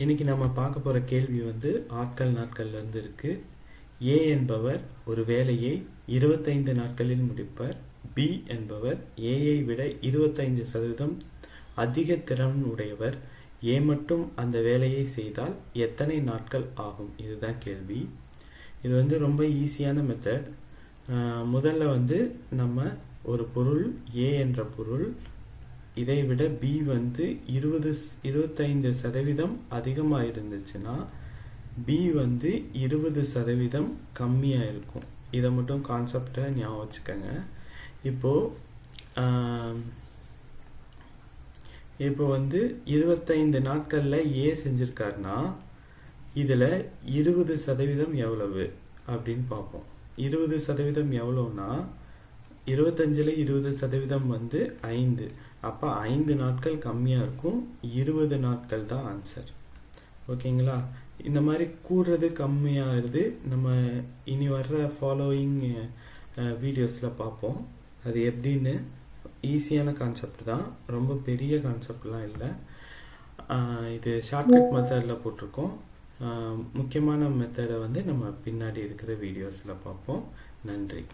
இன்னைக்கு நம்ம பார்க்க போகிற கேள்வி வந்து ஆட்கள் நாட்கள்லேருந்து இருக்கு. ஏ என்பவர் ஒரு வேலையை 25 நாட்களில் முடிப்பார். பி என்பவர் ஏயை விட 25% அதிக திறன் உடையவர். ஏ மட்டும் அந்த வேலையை செய்தால் எத்தனை நாட்கள் ஆகும்? இதுதான் கேள்வி. இது வந்து ரொம்ப ஈஸியான மெத்தட். முதல்ல வந்து நம்ம ஒரு பொருள் ஏ என்ற பொருள் இதை விட பி வந்து 25% அதிகமாக இருந்துச்சுன்னா பி வந்து 20% கம்மியாக இருக்கும். இதை மட்டும் கான்செப்டை ஞாபகம் வச்சுக்கோங்க. இப்போ வந்து 25 நாட்களில் ஏ செஞ்சுருக்காருன்னா இதில் 20% எவ்வளவு அப்படின்னு பார்ப்போம். 20% எவ்வளோன்னா 25ல் 20% வந்து 5. அப்போ 5 நாட்கள் கம்மியாக இருக்கும். 20 நாட்கள் தான் ஆன்சர். ஓகேங்களா? இந்த மாதிரி கூடுறது கம்மியாகிறது நம்ம இனி வர்ற ஃபாலோயிங் வீடியோஸில் பார்ப்போம். அது எப்படின்னு ஈஸியான கான்செப்ட் தான், ரொம்ப பெரிய கான்செப்ட்லாம் இல்லை. இது ஷார்ட்கட் மெத்தடில் போட்டிருக்கோம். முக்கியமான மெத்தடை வந்து நம்ம பின்னாடி இருக்கிற வீடியோஸில் பார்ப்போம். நன்றி.